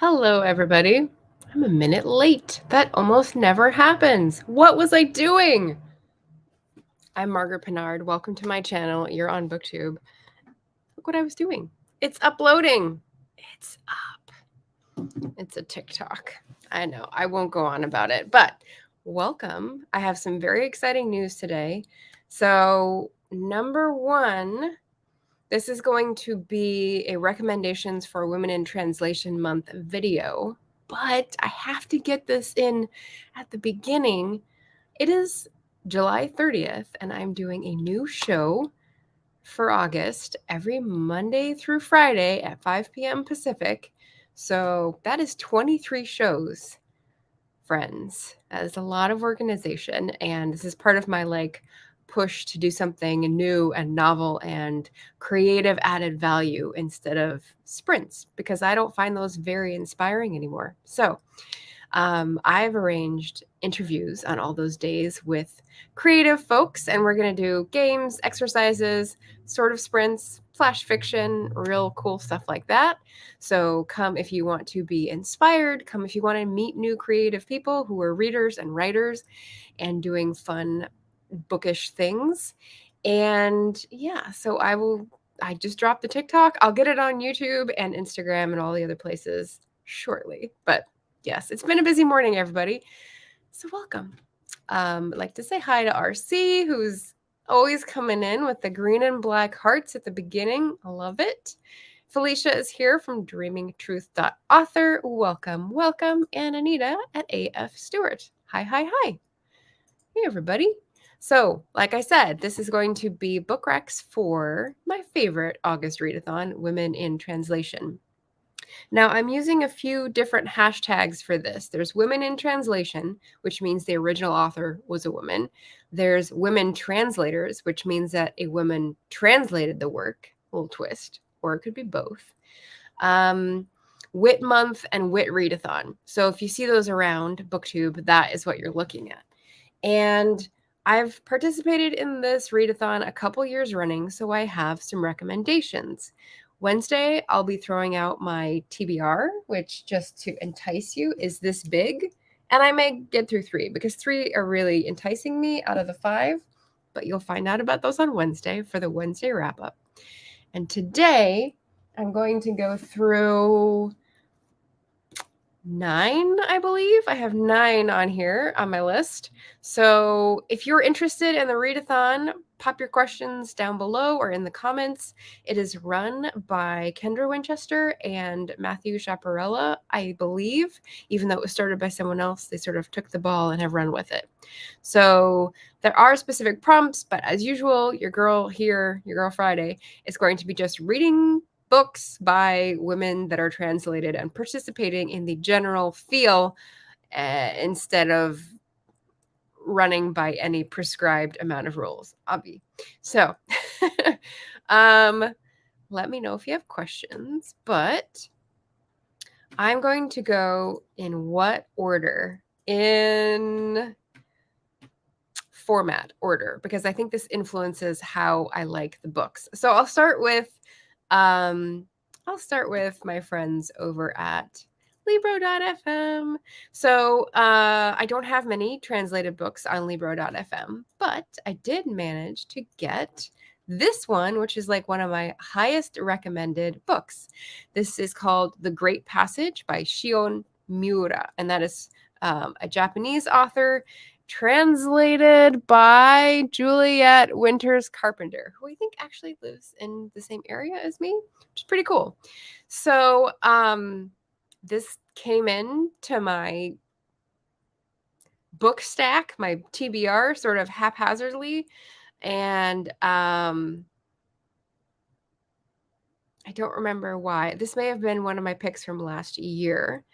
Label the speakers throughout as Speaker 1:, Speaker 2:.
Speaker 1: Hello, everybody. I'm a minute late. That almost never happens. What was I doing? I'm Margaret Pinard. Welcome to my channel. You're on Booktube. Look what I was doing. It's uploading. It's up. It's a TikTok. I know. I won't go on about it, but welcome. I have some very exciting news today. So, number one, this is going to be a recommendations for Women in Translation Month video, but I have to get this in at the beginning. It is July 30th, and I'm doing a new show for August every Monday through Friday at 5 p.m. Pacific. So that is 23 shows, friends. That is a lot of organization, and this is part of my push to do something new and novel and creative added value instead of sprints, because I don't find those very inspiring anymore. So I've arranged interviews on all those days with creative folks, and we're going to do games, exercises, sort of sprints, flash fiction, real cool stuff like that. So come if you want to be inspired, come if you want to meet new creative people who are readers and writers and doing fun bookish things. And yeah, so I just dropped the TikTok. I'll get it on YouTube and Instagram and all the other places shortly. But yes, it's been a busy morning, everybody. So welcome. I'd like to say hi to RC, who's always coming in with the green and black hearts at the beginning. I love it. Felicia is here from dreamingtruth.author. Welcome, welcome. And Anita at AF Stewart. Hi, hi, hi. Hey, everybody. So, like I said, this is going to be book recs for my favorite August readathon, Women in Translation. Now, I'm using a few different hashtags for this. There's Women in Translation, which means the original author was a woman. There's Women Translators, which means that a woman translated the work, a little twist, or it could be both. Wit Month and Wit Readathon. So if you see those around Booktube, that is what you're looking at. And I've participated in this readathon a couple years running, so I have some recommendations. Wednesday, I'll be throwing out my TBR, which, just to entice you, is this big. And I may get through 3 because 3 are really enticing me out of the 5. But you'll find out about those on Wednesday for the Wednesday wrap-up. And today, I'm going to go through 9, I believe. I have 9 on here on my list. So if you're interested in the readathon, pop your questions down below or in the comments. It is run by Kendra Winchester and Matthew Chaparella, I believe. Even though it was started by someone else, they sort of took the ball and have run with it. So there are specific prompts, but as usual, your girl here, your girl Friday, is going to be just reading books by women that are translated and participating in the general feel instead of running by any prescribed amount of rules, Abby. So let me know if you have questions, but I'm going to go in what order? In format order, because I think this influences how I like the books. So I'll start with my friends over at Libro.fm. So I don't have many translated books on Libro.fm, but I did manage to get this one, which is like one of my highest recommended books. This is called The Great Passage by Shion Miura, and that is a Japanese author, translated by Juliet Winters Carpenter, who I think actually lives in the same area as me, which is pretty cool. So this came in to my book stack, my TBR, sort of haphazardly, and I don't remember why. This may have been one of my picks from last year,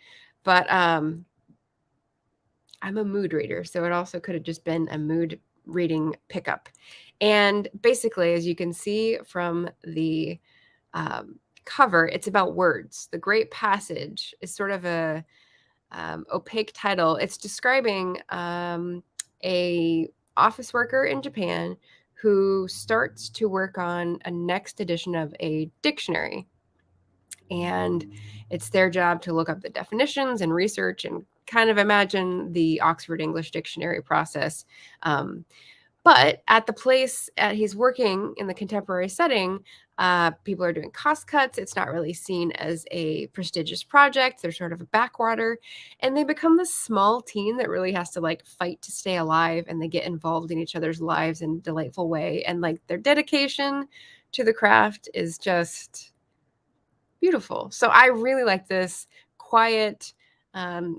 Speaker 1: but I'm a mood reader, so it also could have just been a mood reading pickup. And basically, as you can see from the cover, it's about words. The Great Passage is sort of a opaque title. It's describing a office worker in Japan who starts to work on a next edition of a dictionary. And it's their job to look up the definitions and research and kind of imagine the Oxford English Dictionary process. But at the place he's working in the contemporary setting, people are doing cost cuts. It's not really seen as a prestigious project. They're sort of a backwater. And they become this small team that really has to like fight to stay alive. And they get involved in each other's lives in a delightful way. And like their dedication to the craft is just beautiful. So I really like this quiet,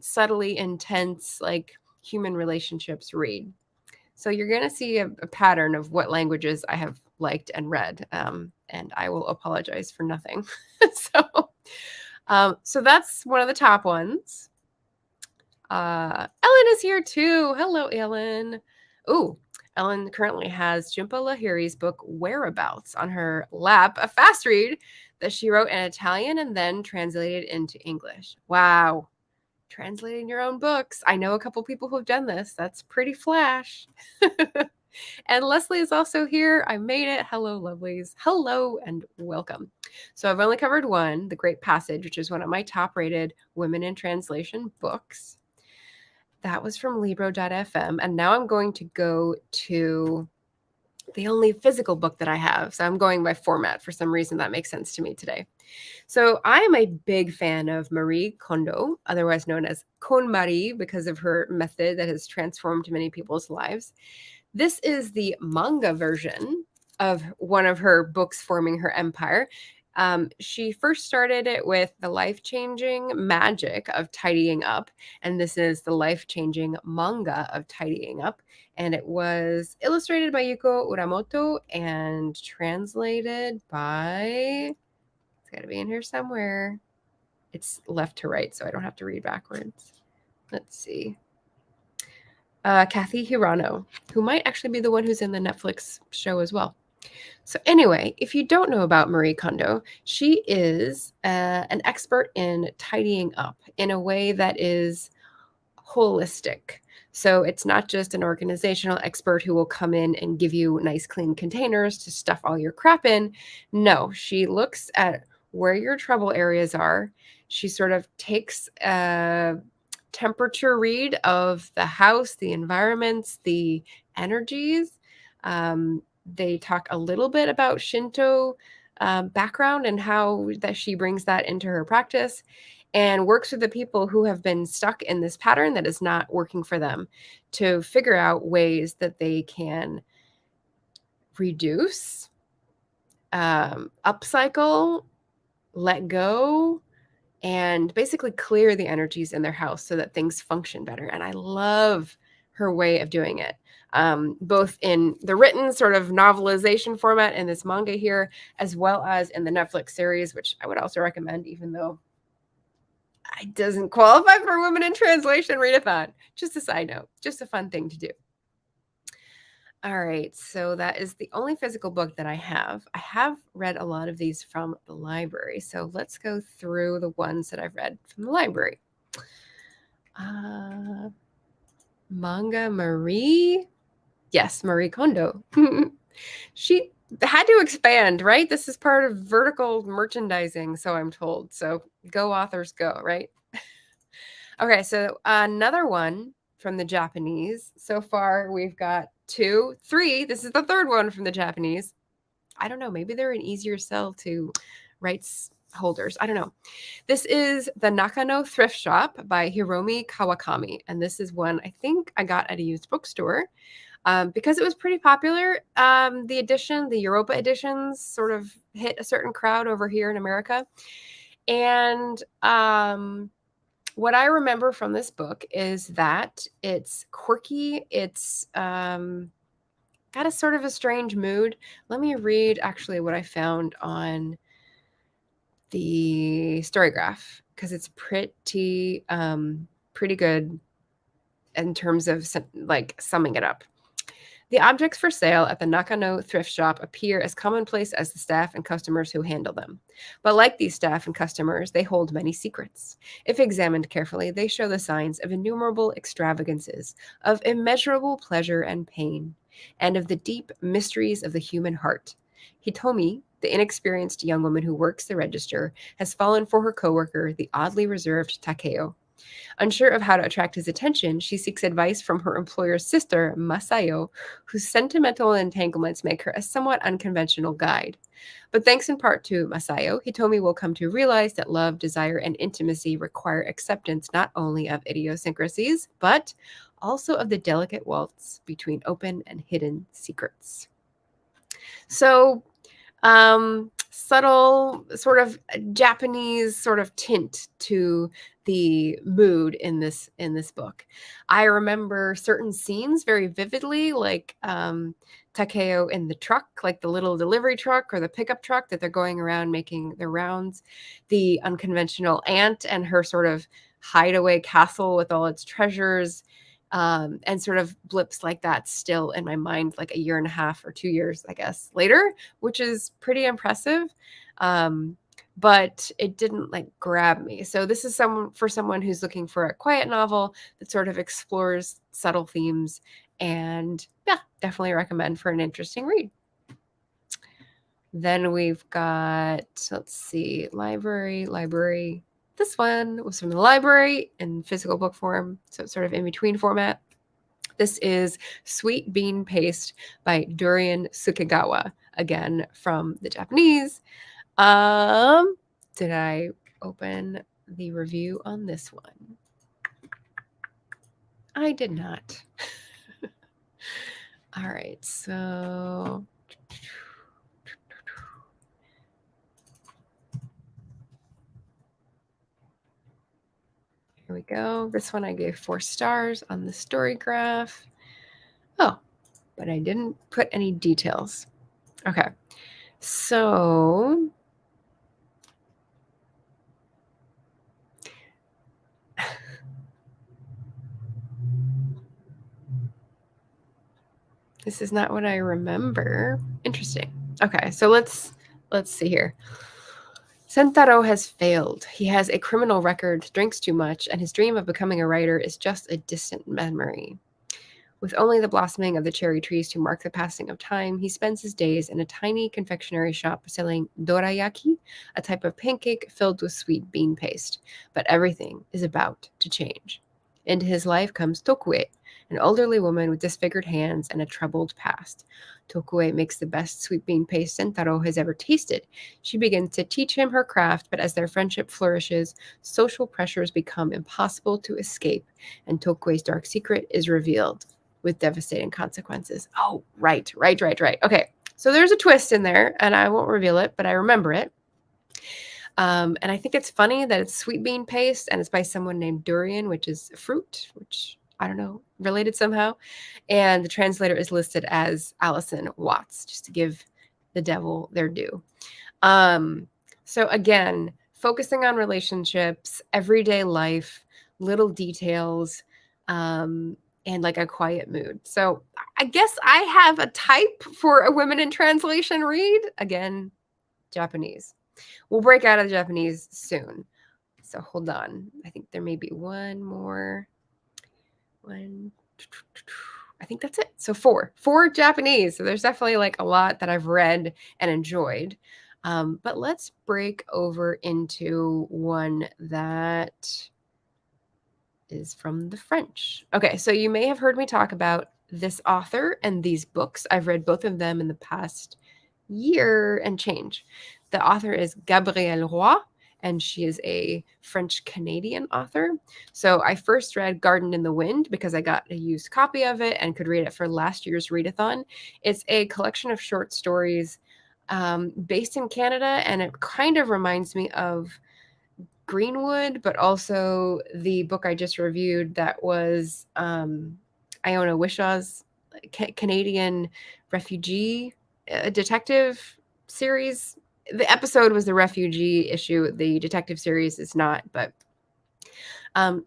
Speaker 1: subtly intense, like human relationships read. So you're going to see a pattern of what languages I have liked and read, and I will apologize for nothing. So that's one of the top ones. Ellen is here too. Hello, Ellen. Ooh, Ellen currently has Jhumpa Lahiri's book Whereabouts on her lap, a fast read that she wrote in Italian and then translated into English. Wow. Translating your own books. I know a couple people who've done this. That's pretty flash. And Leslie is also here. I made it. Hello, lovelies. Hello and welcome. So I've only covered one, The Great Passage, which is one of my top rated women in translation books. That was from Libro.fm. And now I'm going to go to the only physical book that I have. So I'm going by format. For some reason, that makes sense to me today. So I am a big fan of Marie Kondo, otherwise known as KonMari, because of her method that has transformed many people's lives. This is the manga version of one of her books forming her empire. She first started it with the life-changing magic of tidying up, and this is the life-changing manga of tidying up. And it was illustrated by Yuko Uramoto and translated by... It's got to be in here somewhere. It's left to right, so I don't have to read backwards. Let's see. Kathy Hirano, who might actually be the one who's in the Netflix show as well. So anyway, if you don't know about Marie Kondo, she is an expert in tidying up in a way that is holistic. So it's not just an organizational expert who will come in and give you nice, clean containers to stuff all your crap in. No, she looks at where your trouble areas are. She sort of takes a temperature read of the house, the environments, the energies. They talk a little bit about Shinto background and how that she brings that into her practice, and works with the people who have been stuck in this pattern that is not working for them to figure out ways that they can reduce, upcycle, let go, and basically clear the energies in their house so that things function better. And I love her way of doing it, both in the written sort of novelization format in this manga here, as well as in the Netflix series, which I would also recommend, even though it doesn't qualify for Women in Translation readathon. Just a side note, just a fun thing to do. All right, so that is the only physical book that I have. I have read a lot of these from the library, so let's go through the ones that I've read from the library. Manga Marie. Yes, Marie Kondo. She had to expand, right? This is part of vertical merchandising, so I'm told. So go authors go, right? Okay, so another one from the Japanese. So far, we've got 2, 3. This is the third one from the Japanese. I don't know. Maybe they're an easier sell to rights holders. I don't know. This is The Nakano Thrift Shop by Hiromi Kawakami. And this is one I think I got at a used bookstore because it was pretty popular. The edition, the Europa editions, sort of hit a certain crowd over here in America. And what I remember from this book is that it's quirky. It's got a sort of a strange mood. Let me read actually what I found on the Storygraph, because it's pretty good in terms of like summing it up. The objects for sale at the Nakano thrift shop appear as commonplace as the staff and customers who handle them. But like these staff and customers, they hold many secrets. If examined carefully, they show the signs of innumerable extravagances, of immeasurable pleasure and pain, and of the deep mysteries of the human heart. Hitomi, The inexperienced young woman who works the register has fallen for her coworker, the oddly reserved Takeo. Unsure of how to attract his attention, she seeks advice from her employer's sister, Masayo, whose sentimental entanglements make her a somewhat unconventional guide. But thanks in part to Masayo, Hitomi will come to realize that love, desire, and intimacy require acceptance not only of idiosyncrasies, but also of the delicate waltz between open and hidden secrets. So, subtle sort of Japanese sort of tint to the mood in this book. I remember certain scenes very vividly, like Takeo in the truck, like the little delivery truck or the pickup truck that they're going around making their rounds, the unconventional aunt and her sort of hideaway castle with all its treasures, and sort of blips like that still in my mind, like a year and a half or 2 years, I guess, later, which is pretty impressive. But it didn't like grab me. So this is someone who's looking for a quiet novel that sort of explores subtle themes, and yeah, definitely recommend for an interesting read. Then we've got, let's see, library. This one was from the library in physical book form, so it's sort of in between format. This is Sweet Bean Paste by Durian Sukegawa, again from the Japanese. Did I open the review on this one? I did not. All right, so here we go. This one I gave 4 stars on the story graph. Oh, but I didn't put any details. Okay, so this is not what I remember. Interesting. Okay, so let's see here. Sentaro has failed. He has a criminal record, drinks too much, and his dream of becoming a writer is just a distant memory. With only the blossoming of the cherry trees to mark the passing of time, he spends his days in a tiny confectionery shop selling dorayaki, a type of pancake filled with sweet bean paste. But everything is about to change. Into his life comes Tokue, an elderly woman with disfigured hands and a troubled past. Tokue makes the best sweet bean paste Sentaro has ever tasted. She begins to teach him her craft, but as their friendship flourishes, social pressures become impossible to escape, and Tokue's dark secret is revealed with devastating consequences. Oh, right. Okay, so there's a twist in there, and I won't reveal it, but I remember it. And I think it's funny that it's sweet bean paste, and it's by someone named Durian, which is a fruit, which I don't know, related somehow. And the translator is listed as Allison Watts, just to give the devil their due. So again, focusing on relationships, everyday life, little details, and like a quiet mood. So I guess I have a type for a women in translation read. Again, Japanese. We'll break out of the Japanese soon. So hold on. I think there may be one more. I think that's it. So 4 Japanese. So there's definitely like a lot that I've read and enjoyed. But let's break over into one that is from the French. Okay, so you may have heard me talk about this author and these books. I've read both of them in the past year and change. The author is Gabrielle Roy, and she is a French-Canadian author. So I first read Garden in the Wind because I got a used copy of it and could read it for last year's readathon. It's a collection of short stories based in Canada, and it kind of reminds me of Greenwood, but also the book I just reviewed that was Iona Wishaw's Canadian refugee detective series. The episode was the refugee issue. The detective series is not, but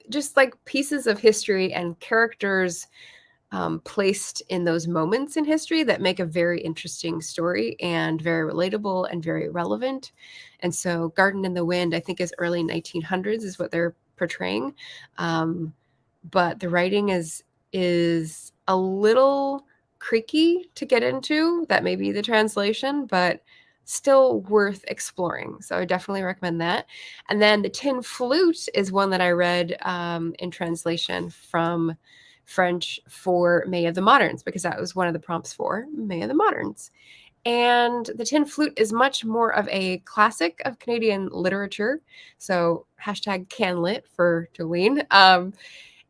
Speaker 1: just like pieces of history and characters placed in those moments in history that make a very interesting story and very relatable and very relevant. And so Garden in the Wind, I think, is early 1900s is what they're portraying. But the writing is a little creaky to get into. That may be the translation, but still worth exploring. So I definitely recommend that. And then The Tin Flute is one that I read in translation from French for May of the Moderns, because that was one of the prompts for May of the Moderns. And The Tin Flute is much more of a classic of Canadian literature. So hashtag CanLit for Jolene.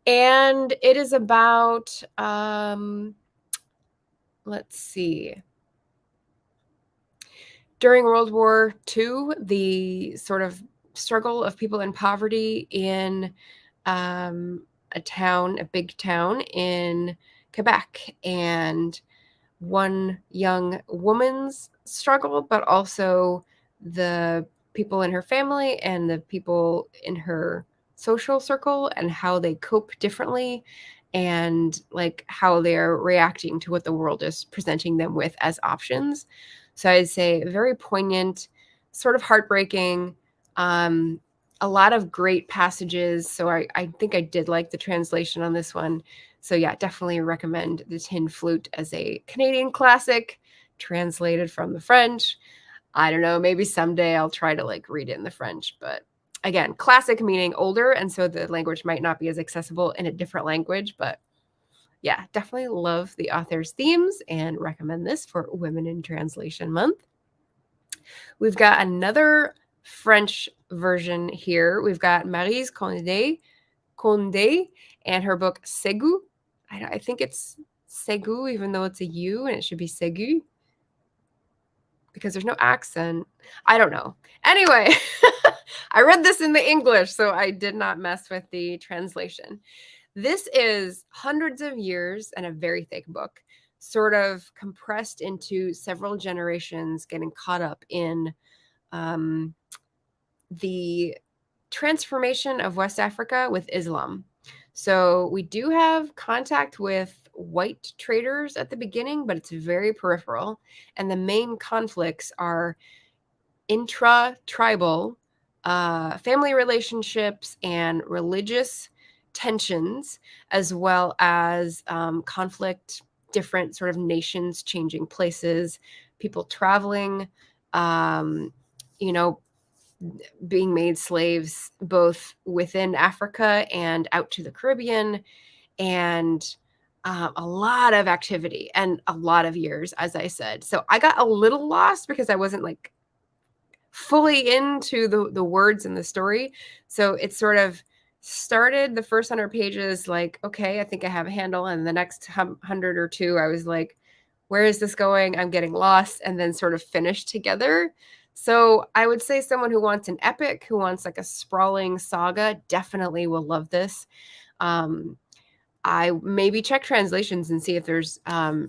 Speaker 1: And it is about, let's see, during World War II, the sort of struggle of people in poverty in a big town in Quebec, and one young woman's struggle, but also the people in her family and the people in her social circle and how they cope differently, and like how they're reacting to what the world is presenting them with as options. So I'd say very poignant, sort of heartbreaking, a lot of great passages. So I think I did like the translation on this one. So yeah, definitely recommend The Tin Flute as a Canadian classic translated from the French. I don't know, maybe someday I'll try to like read it in the French, but again, classic meaning older, and so the language might not be as accessible in a different language, but yeah, definitely love the author's themes and recommend this for Women in Translation Month. We've got another French version here. We've got Maryse Condé and her book Segu. I think it's Segu, even though it's a U, and it should be Segu because there's no accent. I don't know. Anyway, I read this in the English, so I did not mess with the translation. This is hundreds of years and a very thick book, sort of compressed into several generations getting caught up in the transformation of West Africa with Islam. So we do have contact with white traders at the beginning, but it's very peripheral. And the main conflicts are intra-tribal family relationships and religious tensions, as well as conflict, different sort of nations changing places, people traveling, being made slaves both within Africa and out to the Caribbean, and a lot of activity and a lot of years, as I said. So I got a little lost because I wasn't like fully into the words in the story. So it sort of started the first 100 pages like, okay, I think I have a handle. And the next 100 or two, I was like, where is this going? I'm getting lost. And then sort of finished together. So I would say someone who wants an epic, who wants like a sprawling saga, definitely will love this. I maybe check translations and see if there's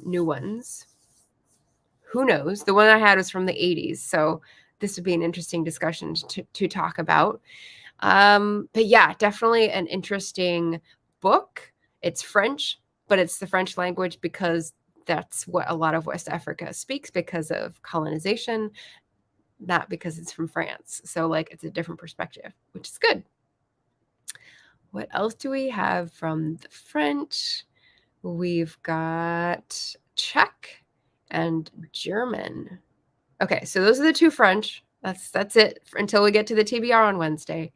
Speaker 1: new ones. Who knows? The one I had was from the 80s. So this would be an interesting discussion to talk about. But yeah, definitely an interesting book. It's French, but it's the French language because that's what a lot of West Africa speaks because of colonization, not because it's from France. So like it's a different perspective, which is good. What else do we have from the French? We've got Czech and German. Okay, so those are the two French. That's it until we get to the TBR on Wednesday.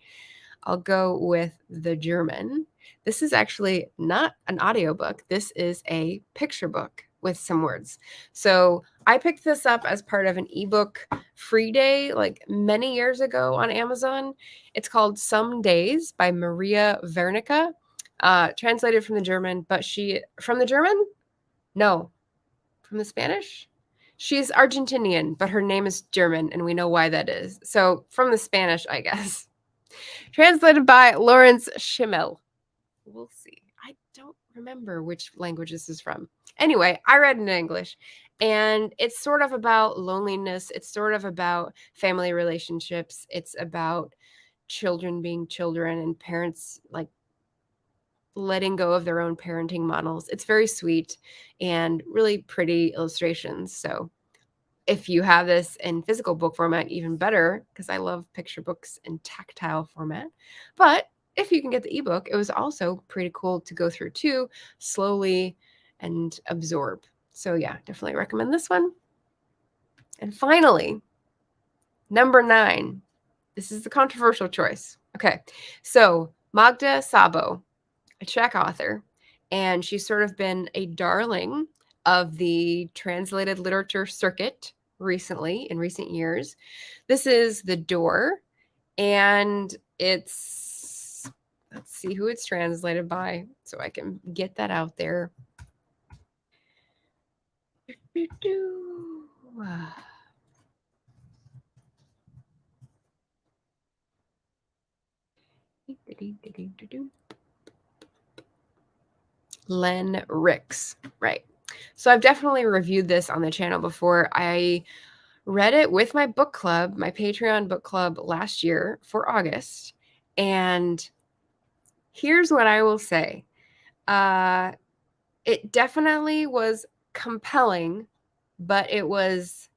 Speaker 1: I'll go with the German. This is actually not an audiobook. This is a picture book with some words. So I picked this up as part of an ebook free day like many years ago on Amazon. It's called Some Days by Maria Wernicke, translated from the German, but from the German? No, from the Spanish? She's Argentinian, but her name is German, and we know why that is. So from the Spanish, I guess. Translated by Lawrence Schimmel. We'll see. I don't remember which language this is from. Anyway, I read it in English, and it's sort of about loneliness. It's sort of about family relationships. It's about children being children and parents like letting go of their own parenting models. It's very sweet and really pretty illustrations. So if you have this in physical book format, even better, because I love picture books in tactile format. But if you can get the ebook, it was also pretty cool to go through too, slowly and absorb. So yeah, definitely recommend this one. And finally, Number 9. This is the controversial choice. Okay. So Magda Sabo, a Czech author, and she's sort of been a darling of the translated literature circuit recently, in recent years. This is The Door, and let's see who it's translated by so I can get that out there. Len Ricks, right. So I've definitely reviewed this on the channel before. I read it with my book club, my Patreon book club last year for August. And here's what I will say. It definitely was compelling, but it was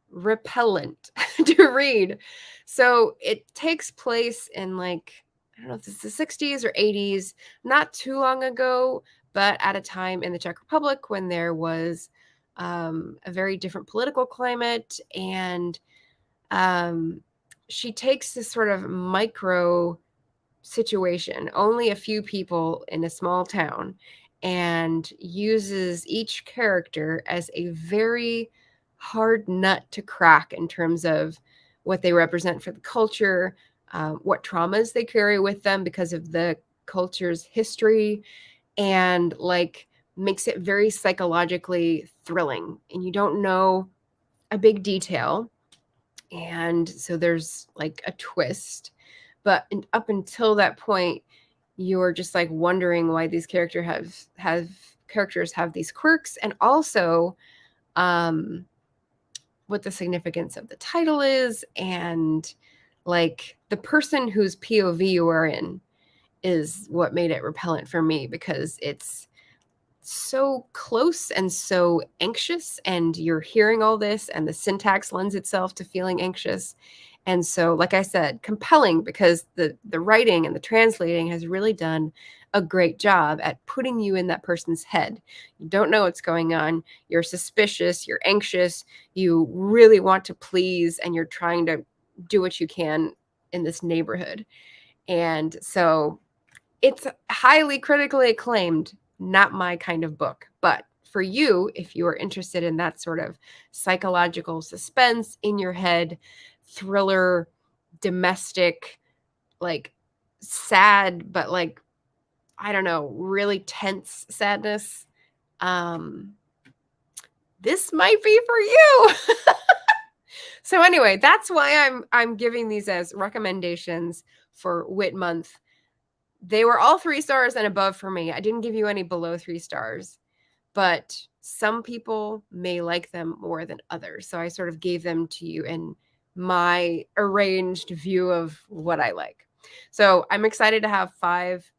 Speaker 1: repellent to read. So it takes place in, like, I don't know if it's the 60s or 80s, not too long ago, but at a time in the Czech Republic when there was a very different political climate. And she takes this sort of micro situation, only a few people in a small town, and uses each character as a very hard nut to crack in terms of what they represent for the culture, what traumas they carry with them because of the culture's history, and like makes it very psychologically thrilling. And you don't know a big detail. And so there's like a twist. But up until that point, you're just like wondering why these characters have these quirks, and also what the significance of the title is, and like the person whose POV you are in is what made it repellent for me, because it's so close and so anxious, and you're hearing all this, and the syntax lends itself to feeling anxious. And so, like I said, compelling, because the writing and the translating has really done a great job at putting you in that person's head. You don't know what's going on. You're suspicious. You're anxious. You really want to please, and you're trying to do what you can in this neighborhood. And so it's highly critically acclaimed, not my kind of book. But for you, if you are interested in that sort of psychological suspense in your head, thriller, domestic, like sad, but like, I don't know, really tense sadness, this might be for you. So anyway, that's why I'm giving these as recommendations for Wit Month. They were all 3 stars and above for me. I didn't give you any below 3 stars, but some people may like them more than others. So I sort of gave them to you in my arranged view of what I like. So I'm excited to have 5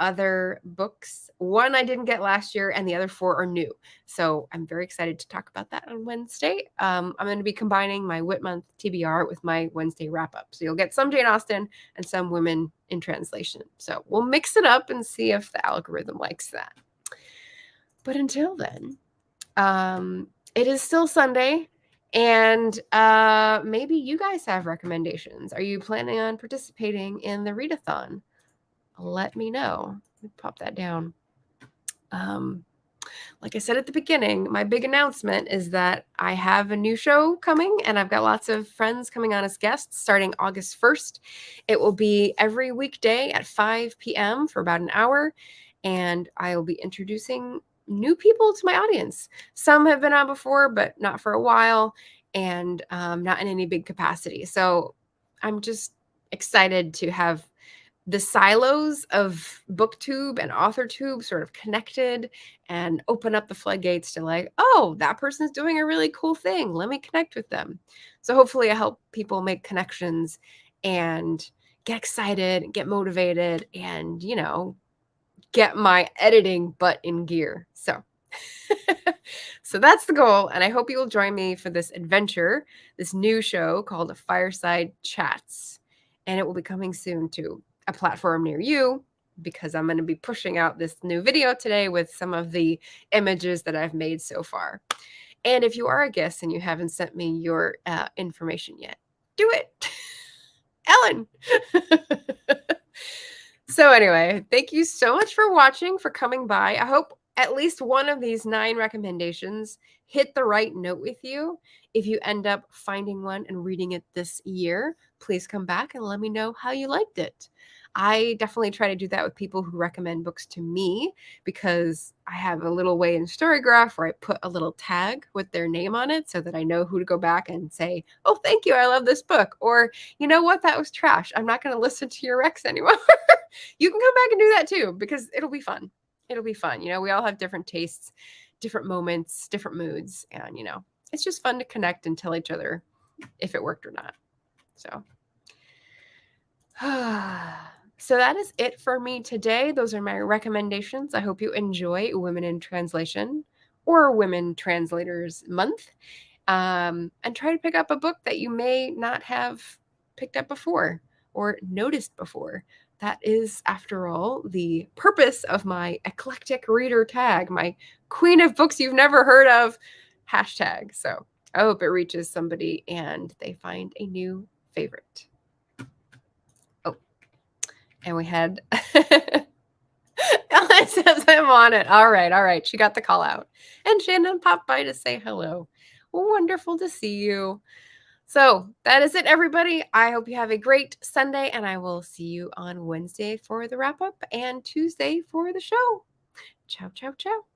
Speaker 1: other books. 1 I didn't get last year, and the other 4 are new. So I'm very excited to talk about that on Wednesday. I'm going to be combining my Wit Month TBR with my Wednesday wrap up. So you'll get some Jane Austen and some women in translation. So we'll mix it up and see if the algorithm likes that. But until then, it is still Sunday, and maybe you guys have recommendations. Are you planning on participating in the readathon? Let me know. Let me pop that down. Like I said at the beginning, my big announcement is that I have a new show coming, and I've got lots of friends coming on as guests starting August 1st. It will be every weekday at 5 p.m. for about an hour, and I will be introducing new people to my audience. Some have been on before, but not for a while, and not in any big capacity. So I'm just excited to have the silos of Booktube and AuthorTube sort of connected and open up the floodgates to like, oh, that person's doing a really cool thing. Let me connect with them. So hopefully I help people make connections and get excited, get motivated, and, you know, get my editing butt in gear. So so that's the goal, and I hope you will join me for this adventure, this new show called Fireside Chats, and it will be coming soon to a platform near you, because I'm going to be pushing out this new video today with some of the images that I've made so far. And if you are a guest and you haven't sent me your information yet, Do it. Ellen. So anyway, thank you so much for watching, for coming by. I hope at least one of these 9 recommendations hit the right note with you. If you end up finding one and reading it this year, please come back and let me know how you liked it. I definitely try to do that with people who recommend books to me because I have a little way in Storygraph where I put a little tag with their name on it so that I know who to go back and say, oh, thank you, I love this book. Or, you know what, that was trash. I'm not going to listen to your recs anymore. You can come back and do that too because it'll be fun. It'll be fun. We all have different tastes, different moments, different moods. And, it's just fun to connect and tell each other if it worked or not. So. So that is it for me today. Those are my recommendations. I hope you enjoy Women in Translation or Women Translators Month, and try to pick up a book that you may not have picked up before or noticed before. That is, after all, the purpose of my eclectic reader tag, my queen of books you've never heard of hashtag. So I hope it reaches somebody and they find a new favorite. And we had Ellen says I'm on it. All right. She got the call out. And Shannon popped by to say hello. Wonderful to see you. So that is it, everybody. I hope you have a great Sunday, and I will see you on Wednesday for the wrap up and Tuesday for the show. Ciao, ciao, ciao.